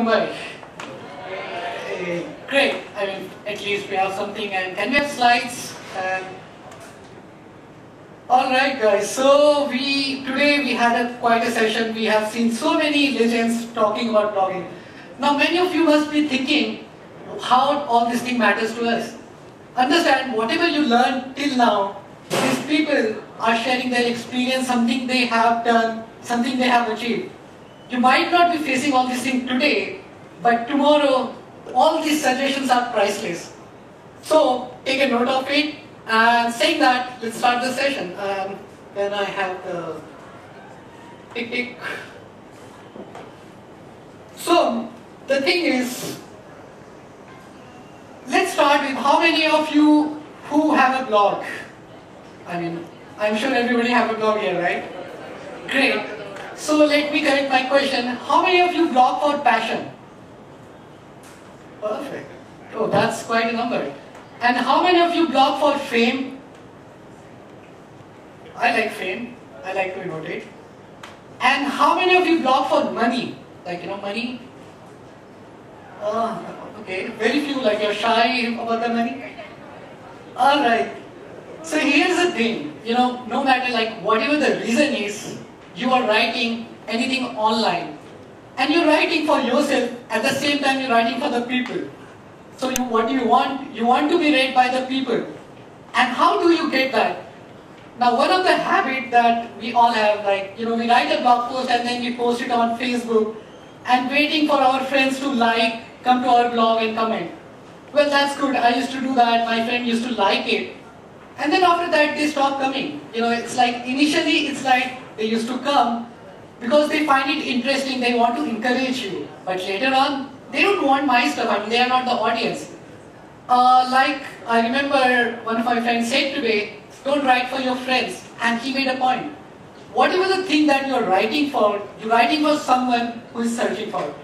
Mumbai? Great. I mean, at least we have something. And can we have slides? All right, guys. So today we had quite a session. We have seen so many legends talking about blogging. Now, many of you must be thinking how all this thing matters to us. Understand, whatever you learned till now, these people are sharing their experience, something they have done, something they have achieved. You might not be facing all these things today, but tomorrow, all these suggestions are priceless. So, take a note of it, and saying that, let's start the session. Then I have the tick. So, the thing is, let's start with how many of you who have a blog? I mean, I'm sure everybody have a blog here, right? Great. So let me correct my question. How many of you blog for passion? Perfect. Oh, that's quite a number. And how many of you blog for fame? I like fame. I like to notate. And how many of you blog for money? Like, money? Okay, very few, like you're shy about the money. Alright. So here's the thing, no matter whatever the reason is, you are writing anything online. And you're writing for yourself, at the same time you're writing for the people. So what do you want? You want to be read by the people. And how do you get that? Now one of the habits that we all have, we write a blog post and then we post it on Facebook and waiting for our friends to come to our blog and comment. Well, that's good. I used to do that. My friend used to like it. And then after that, they stop coming. It's like, initially, it's like they used to come because they find it interesting. They want to encourage you. But later on, they don't want my stuff. I mean, they are not the audience. I remember one of my friends said today, don't write for your friends. And he made a point. Whatever the thing that you're writing for someone who is searching for it.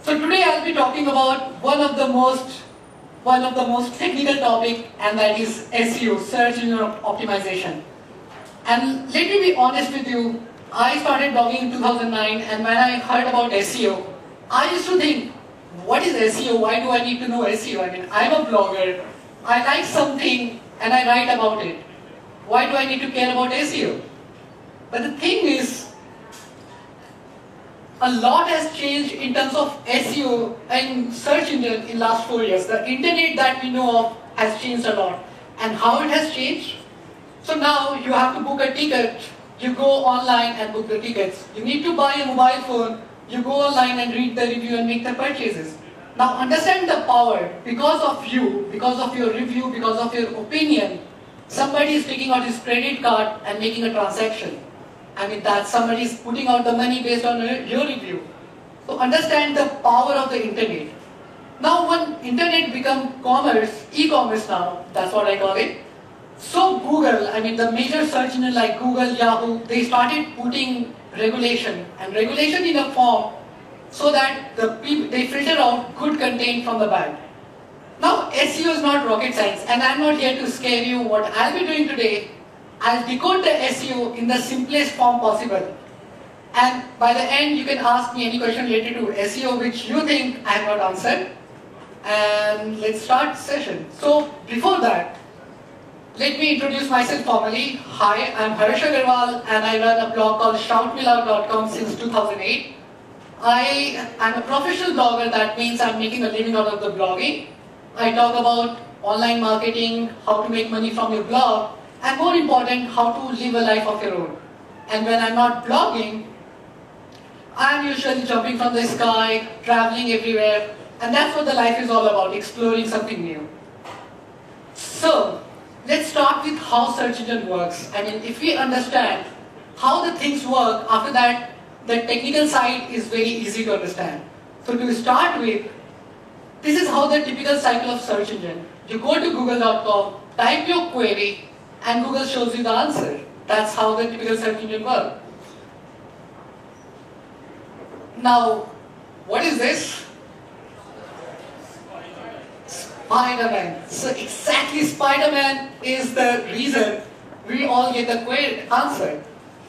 So today I'll be talking about one of the most technical topic, and that is SEO, search engine optimization. And let me be honest with you, I started blogging in 2009, and when I heard about SEO, I used to think, what is SEO? Why do I need to know SEO? I mean, I'm a blogger, I like something and I write about it. Why do I need to care about SEO? But the thing is, a lot has changed in terms of SEO and search engine in last 4 years. The internet that we know of has changed a lot. And how it has changed? So now you have to book a ticket. You go online and book the tickets. You need to buy a mobile phone. You go online and read the review and make the purchases. Now understand the power. Because of you, because of your review, because of your opinion, somebody is taking out his credit card and making a transaction. I mean, that somebody is putting out the money based on your review. So understand the power of the internet. Now when internet become commerce, e-commerce now, that's what I call it. So Google, I mean the major search engine like Google, Yahoo, they started putting regulation. And regulation in a form so that they filter out good content from the bad. Now SEO is not rocket science, and I'm not here to scare you. What I'll be doing today, I'll decode the SEO in the simplest form possible. And by the end, you can ask me any question related to SEO which you think I have not answered. And let's start the session. So before that, let me introduce myself formally. Hi, I'm Agrawal and I run a blog called shoutmeloud.com since 2008. I'm a professional blogger. That means I'm making a living out of the blogging. I talk about online marketing, how to make money from your blog, and more important, how to live a life of your own. And when I'm not blogging, I'm usually jumping from the sky, traveling everywhere, and that's what the life is all about, exploring something new. So, let's start with how search engine works. I mean, if we understand how the things work, after that, the technical side is very easy to understand. So to start with, this is how the typical cycle of search engine. You go to google.com, type your query, and Google shows you the answer. That's how the typical search engine works. Now, what is this? Spider-Man. So exactly Spider-Man is the reason we all get the query answer.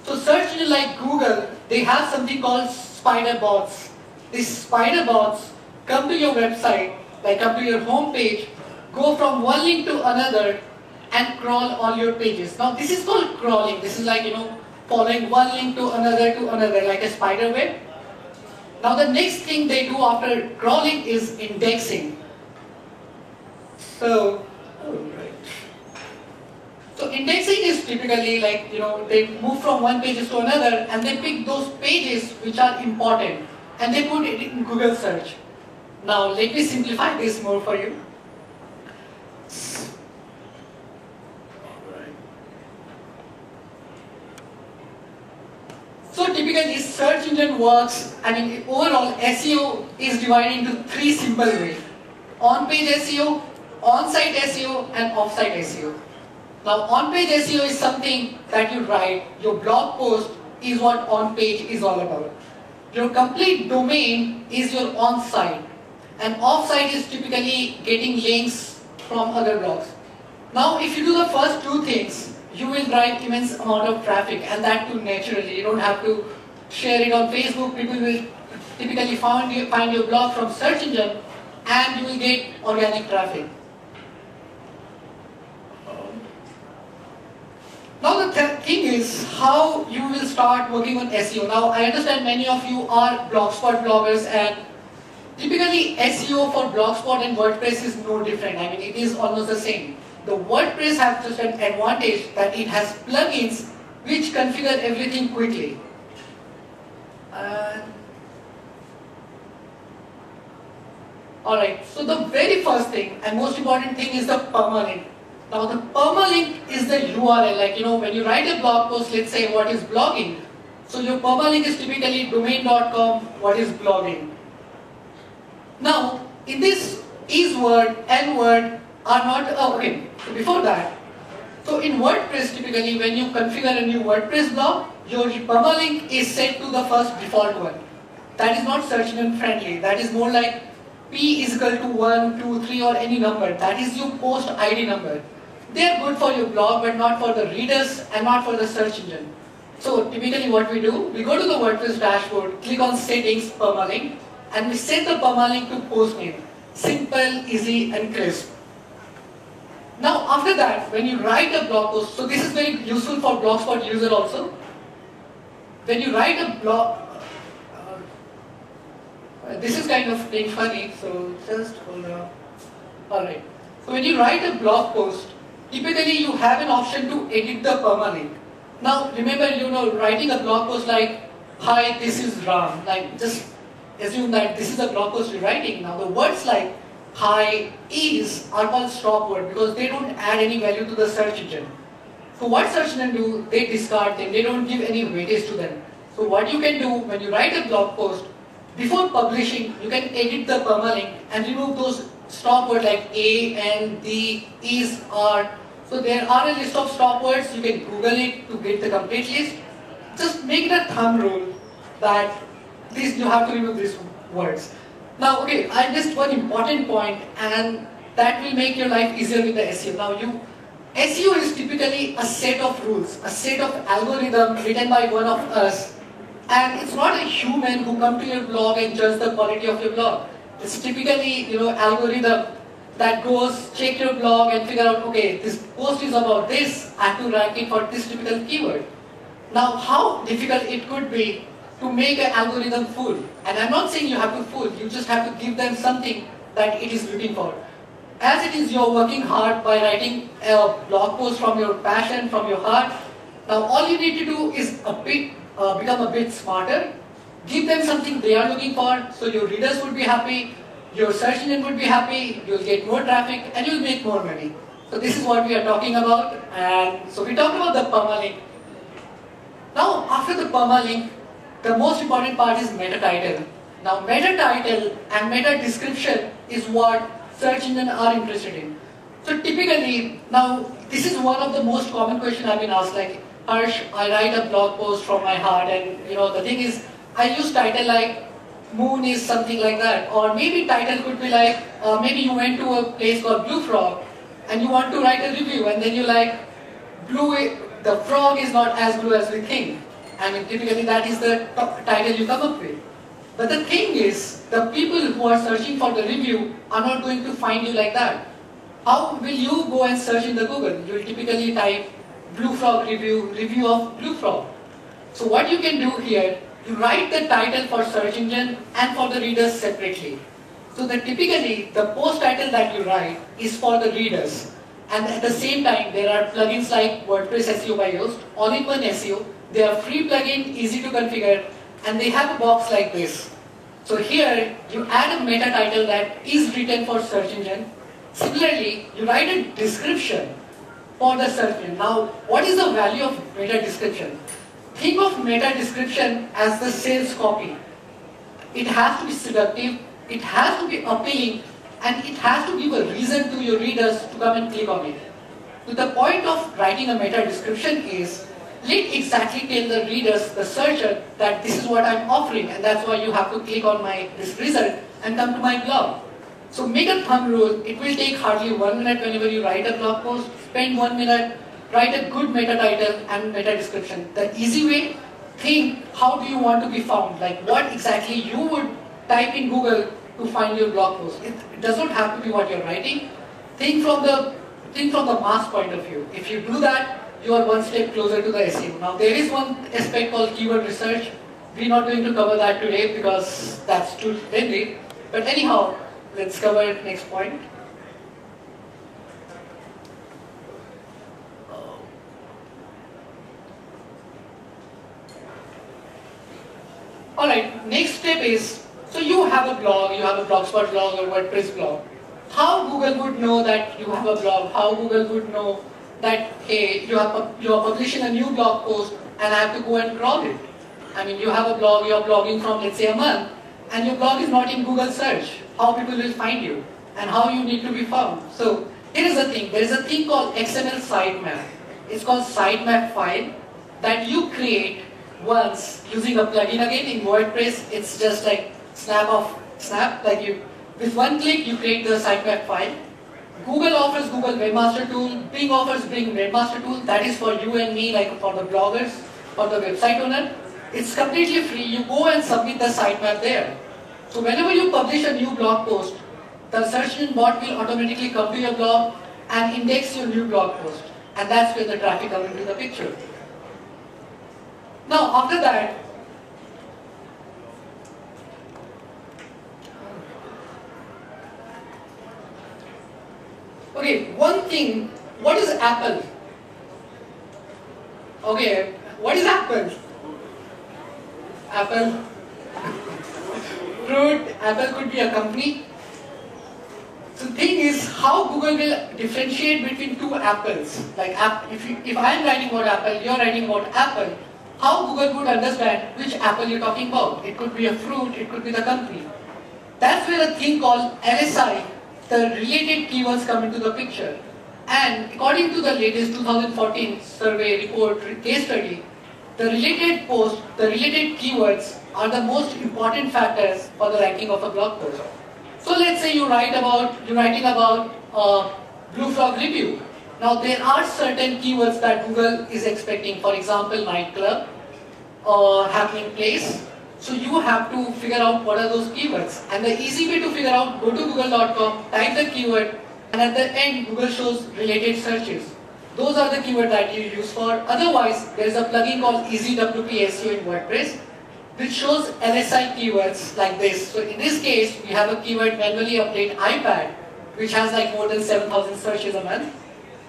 So search engine like Google, they have something called spider bots. these spider bots come to your website, like come to your home page, go from one link to another and crawl all your pages. Now this is called crawling. This is like, following one link to another, like a spider web. Now the next thing they do after crawling is indexing. So indexing is typically like, they move from one page to another and they pick those pages which are important and they put it in Google search. Now let me simplify this more for you. So typically search engine works, overall SEO is divided into three simple ways. On-page SEO, on-site SEO and off-site SEO. Now on-page SEO is something that you write, your blog post is what on-page is all about. Your complete domain is your on-site and off-site is typically getting links from other blogs. Now if you do the first two things, you will drive immense amount of traffic and that too naturally. You don't have to share it on Facebook. People will typically find your blog from search engine and you will get organic traffic. Now the thing is how you will start working on SEO. Now I understand many of you are Blogspot bloggers and typically SEO for Blogspot and WordPress is no different. It is almost the same. The WordPress has just an advantage that it has plugins which configure everything quickly. Alright, so the very first thing and most important thing is the permalink. Now the permalink is the URL, when you write a blog post, let's say what is blogging. So your permalink is typically domain.com, what is blogging. Now in this is word and word are not, so before that, so in WordPress typically when you configure a new WordPress blog, your permalink is set to the first default one. That is not search engine friendly, that is more like P is equal to 1, 2, 3 or any number, that is your post ID number. They are good for your blog but not for the readers and not for the search engine. So typically what we do, we go to the WordPress dashboard, click on settings, permalink and we set the permalink to post name. Simple, easy and crisp. Now after that, when you write a blog post, so this is very useful for Blogspot user also. When you write a blog, this is kind of being funny, so just hold on. Alright, so when you write a blog post, typically you have an option to edit the permalink. Now remember, writing a blog post like, hi, this is Ram, just assume that this is a blog post you're writing. Now the words like hi, is are called stop word because they don't add any value to the search engine. So what search engine do? They discard them. They don't give any weightage to them. So what you can do when you write a blog post, before publishing, you can edit the permalink and remove those stop words like a, and, the, is, are. So there are a list of stop words. You can Google it to get the complete list. Just make it a thumb rule that you have to remove these words. Now, I missed one important point, and that will make your life easier with the SEO. Now, SEO is typically a set of rules, a set of algorithms written by one of us, and it's not a human who come to your blog and judge the quality of your blog. It's typically, algorithm that goes, check your blog and figure out, this post is about this, I have to rank it for this typical keyword. Now, how difficult it could be to make an algorithm fool. And I'm not saying you have to fool, you just have to give them something that it is looking for. As it is you're working hard by writing a blog post from your passion, from your heart. Now all you need to do is become a bit smarter, give them something they are looking for, so your readers would be happy, your search engine would be happy, you'll get more traffic and you'll make more money. So this is what we are talking about, and so we talked about the permalink. Now after the permalink, the most important part is meta title. Now meta title and meta description is what search engines are interested in. So typically, now this is one of the most common questions I've been asked, like, Harsh, I write a blog post from my heart and the thing is, I use title like moon is something like that, or maybe title could be like, maybe you went to a place called Blue Frog and you want to write a review and then you like, the frog is not as blue as we think. Typically that is the title you come up with. But the thing is, the people who are searching for the review are not going to find you like that. How will you go and search in the Google? You will typically type Blue Frog review, review of Blue Frog. So what you can do here, you write the title for search engine and for the readers separately. So that typically the post title that you write is for the readers. And at the same time, there are plugins like WordPress SEO by Yoast, all-in-one SEO. They are free plugin, easy to configure, and they have a box like this. So here, you add a meta title that is written for search engine. Similarly, you write a description for the search engine. Now, what is the value of meta description? Think of meta description as the sales copy. It has to be seductive, it has to be appealing, and it has to give a reason to your readers to come and click on it. So the point of writing a meta description is, let exactly tell the readers, the searcher, that this is what I'm offering, and that's why you have to click on this result and come to my blog. So make a thumb rule. It will take hardly 1 minute whenever you write a blog post. Spend 1 minute, write a good meta title and meta description. The easy way, think how do you want to be found? Like what exactly you would type in Google to find your blog post. It does not have to be what you're writing. Think from the mass point of view. If you do that, you are one step closer to the SEO. Now there is one aspect called keyword research. We're not going to cover that today because that's too lengthy. But anyhow, let's cover next point. Alright, next step is, so you have a blog, you have a Blogspot blog or WordPress blog. How Google would know that you have a blog? How Google would know that, hey, you are publishing a new blog post and I have to go and crawl it? I mean, you have a blog, you are blogging from let's say a month, and your blog is not in Google search. How people will find you and how you need to be found. So here is the thing, there is a thing called XML sitemap. It's called sitemap file that you create once using a plugin. Again in WordPress, it's just like snap, like you, with one click you create the sitemap file. Google offers Google Webmaster Tool, Bing offers Bing Webmaster Tool, that is for you and me, like for the bloggers or the website owner. It's completely free, you go and submit the sitemap there. So whenever you publish a new blog post, the search engine bot will automatically come to your blog and index your new blog post. And that's where the traffic comes into the picture. Now after that, okay, one thing, what is Apple? Okay, what is Apple? Apple, fruit, Apple could be a company. So the thing is, how Google will differentiate between two apples. Like if I am writing about Apple, you are writing about Apple, how Google would understand which apple you're talking about. It could be a fruit, it could be the company. That's where a thing called RSI, the related keywords, come into the picture. And according to the latest 2014 survey report case study, the related post, the related keywords are the most important factors for the ranking of a blog post. So let's say you're writing about Blue Frog review. Now there are certain keywords that Google is expecting, for example nightclub or happening place. So you have to figure out what are those keywords. And the easy way to figure out, go to google.com, type the keyword, and at the end Google shows related searches. Those are the keywords that you use for. Otherwise, there is a plugin called EasyWP SEO in WordPress, which shows LSI keywords like this. So in this case, we have a keyword manually update iPad, which has like more than 7,000 searches a month.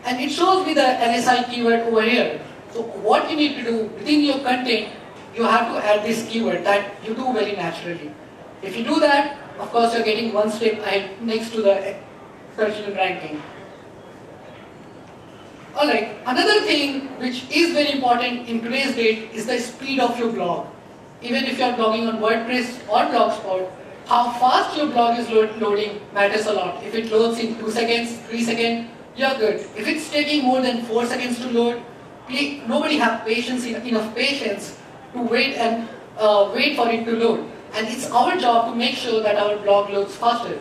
And it shows me the LSI keyword over here. So what you need to do within your content, you have to add this keyword that you do very naturally. If you do that, of course you're getting one step ahead next to the search engine ranking. Alright, another thing which is very important in today's date is the speed of your blog. Even if you are blogging on WordPress or Blogspot, how fast your blog is loading matters a lot. If it loads in 2 seconds, 3 seconds, you're good. If it's taking more than 4 seconds to load, nobody has enough patience to wait for it to load. And it's our job to make sure that our blog loads faster.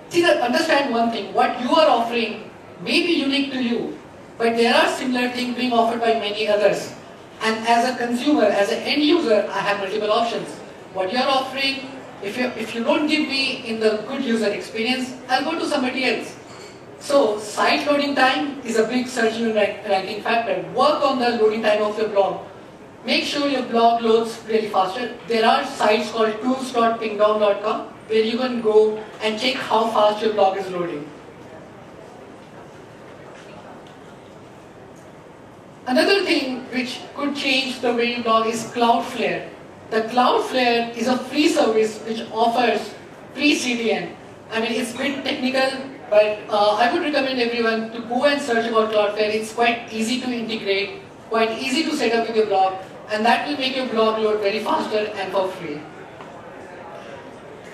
See, understand one thing, what you are offering may be unique to you, but there are similar things being offered by many others. And as a consumer, as an end user, I have multiple options. What you are offering If you don't give me in the good user experience, I'll go to somebody else. So site loading time is a big search engine ranking factor. Work on the loading time of your blog. Make sure your blog loads really faster. There are sites called tools.pingdown.com where you can go and check how fast your blog is loading. Another thing which could change the way you blog is Cloudflare. The Cloudflare is a free service which offers free CDN. I mean, it's a bit technical, but I would recommend everyone to go and search about Cloudflare. It's quite easy to integrate, quite easy to set up with your blog, and that will make your blog load very faster and for free.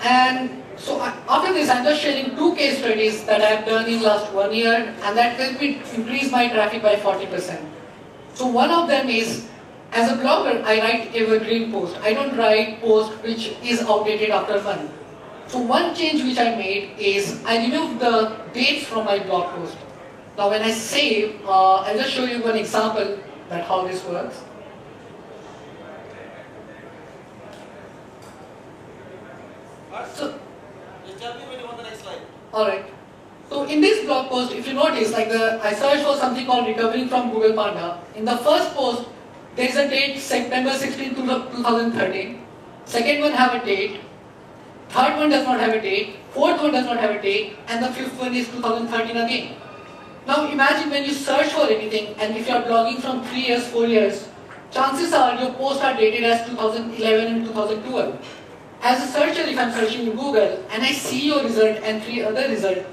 And so after this, I'm just sharing 2 case studies that I've done in last 1 year, and that helped me increase my traffic by 40%. So one of them is, as a blogger, I write evergreen post. I don't write post which is outdated after a month. So one change which I made is I removed the dates from my blog post. Now when I save, I'll just show you one example that how this works. So, tell me when you want the next slide. Alright. So in this blog post, if you notice, like I searched for something called recovering from Google Panda. In the first post, there is a date September 16, 2013. Second one have a date. Third one does not have a date. Fourth one does not have a date. And the fifth one is 2013 again. Now imagine when you search for anything, and if you are blogging from 3 years, 4 years, chances are your posts are dated as 2011 and 2012. As a searcher, if I'm searching in Google and I see your result and 3 other results,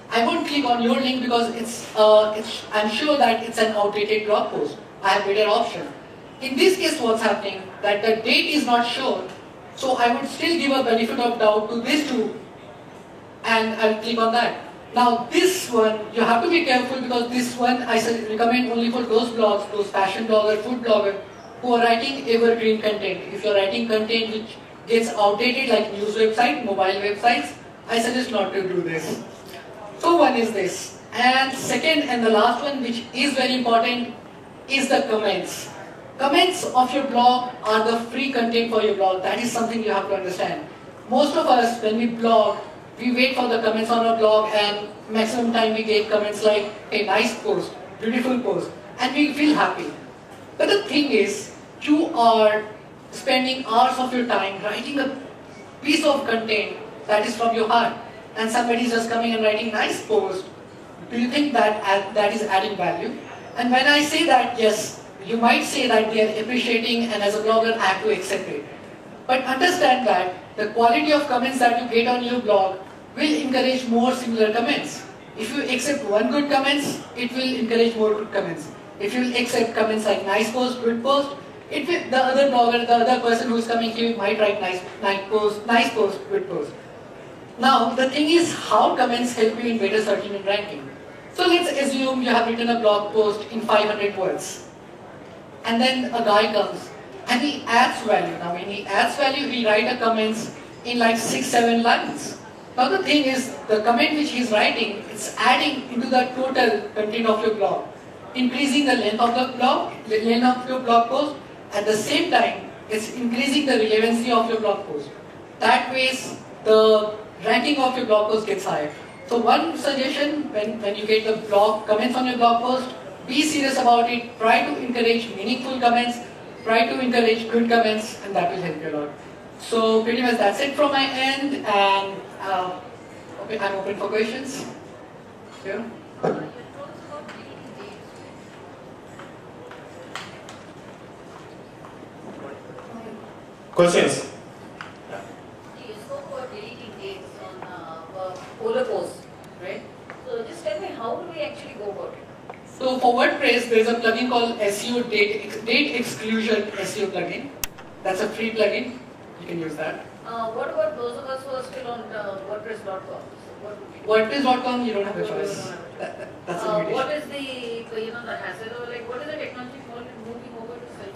I won't click on your link because I'm sure that it's an outdated blog post. I have better option. In this case, what's happening, that the date is not shown, so I would still give a benefit of doubt to these 2, and I'll click on that. Now this one, you have to be careful because this one I recommend only for those blogs, those fashion bloggers, food bloggers, who are writing evergreen content. If you're writing content which gets outdated like news website, mobile websites, I suggest not to do this. So one is this. And second and the last one, which is very important, is the comments. Comments of your blog are the free content for your blog. That is something you have to understand. Most of us, when we blog, we wait for the comments on our blog, and maximum time we get comments like, hey, nice post, beautiful post, and we feel happy. But the thing is, you are spending hours of your time writing a piece of content that is from your heart, and somebody is just coming and writing nice post. Do you think that that is adding value? And when I say that, yes, you might say that they are appreciating, and as a blogger I have to accept it. But understand that the quality of comments that you get on your blog will encourage more similar comments. If you accept one good comments, it will encourage more good comments. If you accept comments like nice post, good post, it will, the other blogger, the other person who is coming here might write nice post, good post. Now the thing is, how comments help you in better search engine ranking. So let's assume you have written a blog post in 500 words, and then a guy comes and he adds value. Now when he adds value, he writes a comments in like 6-7 lines. Now the thing is, the comment which he is writing, it's adding into the total content of your blog, increasing the length of the blog, length of your blog post. At the same time, it's increasing the relevancy of your blog post. That way, the ranking of your blog post gets higher. So one suggestion, when you get the blog comments on your blog post, be serious about it. Try to encourage meaningful comments. Try to encourage good comments, and that will help you a lot. So pretty much that's it from my end, and okay, I'm open for questions. Yeah. Questions? You spoke about deleting dates on Polar posts, right? So just tell me, how do we actually go about it? So for WordPress, there is a plugin called SEO date exclusion SEO plugin. That's a free plugin. You can use that. What about those of us who are still on WordPress.com? WordPress.com, you don't have a choice. That's a limitation. What is the hassle, or like what is the technology called in moving over to self?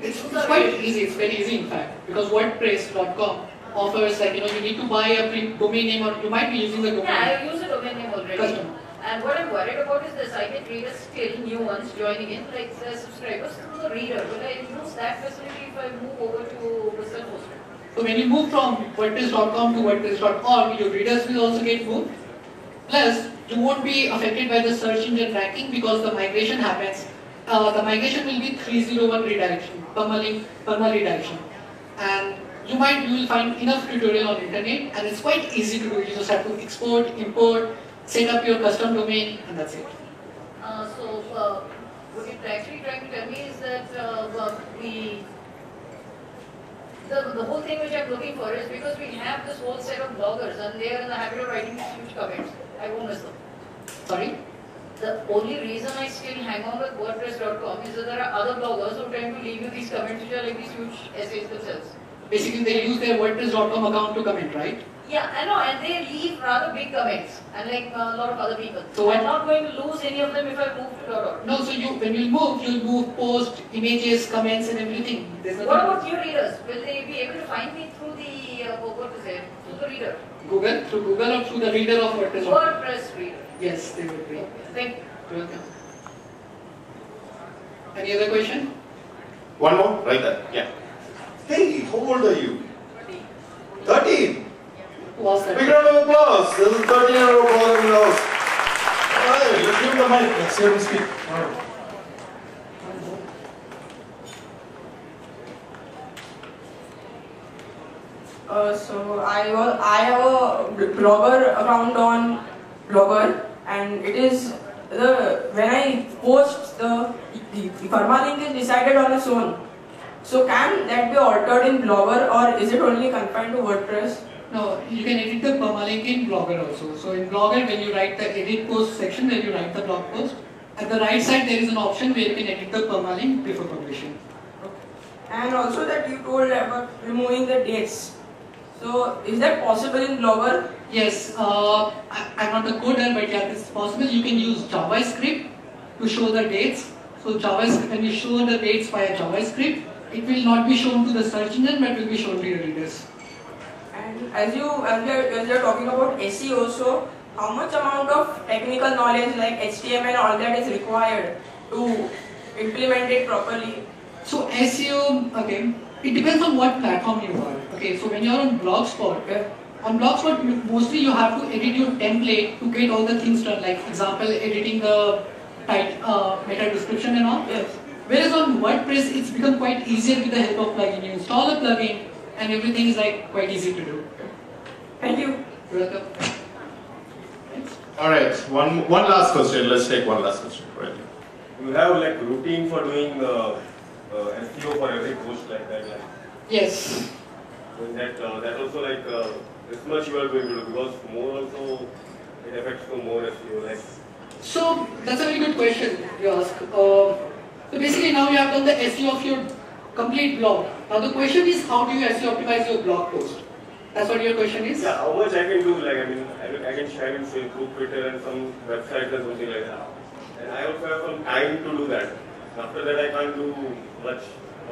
It's quite easy. It's very easy, in fact, because WordPress.com offers, like, you need to buy a domain name, or you might be using the domain. Yeah, I use the domain name already. Custom. And what I'm worried about is the sighted readers still, new ones joining in, like the subscribers through the reader. Will I lose that facility if I move over to the self-hosted? So when you move from WordPress.com to WordPress.org, your readers will also get moved. Plus, you won't be affected by the search engine ranking because the migration happens. The migration will be 301 redirection, perma redirection. And you will find enough tutorial on internet, and it's quite easy to do. You just have to export, import, set up your custom domain, and that's it. What you're actually trying to tell me is that the whole thing which I'm looking for is because we have this whole set of bloggers and they are in the habit of writing these huge comments. I won't miss them. Sorry? The only reason I still hang on with WordPress.com is that there are other bloggers who tend to leave you these comments which are like these huge essays themselves. Basically, they use their WordPress.com account to comment, right? Yeah, I know, and they leave rather big comments, unlike a lot of other people. So I'm not going to lose any of them if I move to .org. No, so when you'll move post, images, comments, and everything. What about your readers? Will they be able to find me through the, through the reader? Through Google or through the reader of WordPress? WordPress reader. Yes, they will be. Thank you. You're welcome. Any other question? One more, right there. Yeah. Hey, how old are you? 13. Was that? Big round of applause. This is 13-year-old brother in the house. Alright, let's give him the mic. Let's hear him speak. Alright. So I have a blogger account on Blogger, and it is when I post the permalink is decided on its own. So can that be altered in Blogger, or is it only confined to WordPress? No, you can edit the permalink in Blogger also. So in Blogger, when you write the edit post section, then you write the blog post. At the right side, there is an option where you can edit the permalink before publishing. And also that you told about removing the dates. So is that possible in Blogger? Yes, I'm not a coder, but yeah, this is possible. You can use JavaScript to show the dates. So JavaScript, when you show the dates via JavaScript, it will not be shown to the search engine, but will be shown to your readers. And as you're talking about SEO, so how much amount of technical knowledge like HTML and all that is required to implement it properly? So SEO, okay, it depends on what platform you are. Okay, so when you're on Blogspot, mostly you have to edit your template to get all the things done. Like example, editing the meta description and all. Yes. Whereas on WordPress, it's become quite easier with the help of plugin. You install a plugin, and everything is like quite easy to do. Thank you. You're welcome. All right, one last question. Let's take one last question. Right. You have like routine for doing SEO for every post like that. Like, Yes. that also like this much you are going to do because more also it affects to more SEO. Like. So that's a very good question you ask. So basically now you have done the SEO of your complete blog. Now the question is, how do you SEO optimize your blog post? That's what your question is? Yeah, how much I can do, like I can share in Facebook, Twitter and some websites and something like that. And I also have some time to do that. After that I can't do much.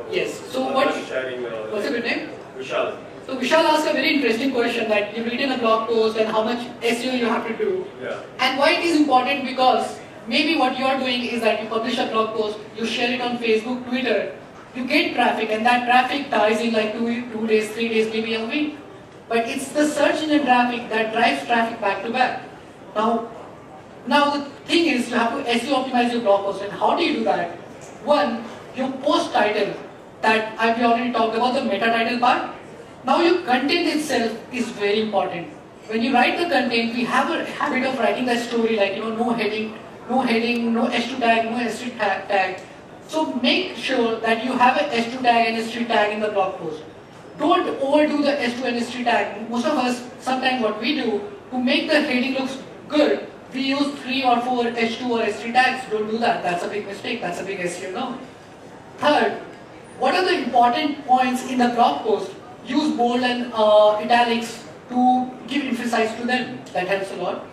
Yes. So much sharing. What's your good name? Vishal. So Vishal asked a very interesting question that you've written a blog post and how much SEO you have to do. Yeah. And why it is important, because maybe what you are doing is that you publish a blog post, you share it on Facebook, Twitter, you get traffic, and that traffic ties in like 2 days, 3 days, maybe a week. But it's the search engine traffic that drives traffic back to back. Now the thing is, you have to SEO optimize your blog post. And how do you do that? One, your post title, that I've already talked about, the meta title part. Now your content itself is very important. When you write the content, we have a habit of writing the story like, no heading, no H2 tag, no S3 tag. So make sure that you have a S2 tag and S3 tag in the blog post. Don't overdo the S2 and S3 tag. Most of us, sometimes what we do, to make the heading looks good, we use 3 or 4 H2 or S3 tags. Don't do that. That's a big mistake. That's a big SEO no. Third, what are the important points in the blog post? Use bold and italics to give emphasis to them. That helps a lot.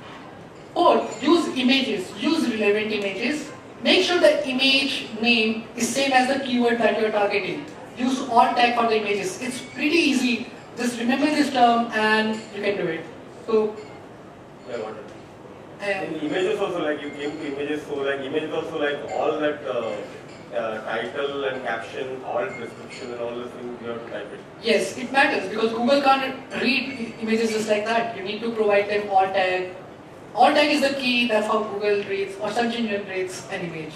Fourth, use images. Use relevant images. Make sure the image name is same as the keyword that you are targeting. Use alt tag for the images. It's pretty easy. Just remember this term and you can do it. So, Yeah, got it. In images also, like you came to images, so like images also like all that title and caption, alt, description and all those things, you have to type it. Yes, it matters because Google can't read images just like that. You need to provide them alt tag. Alt tag is the key, that's how Google reads or search engine reads an image.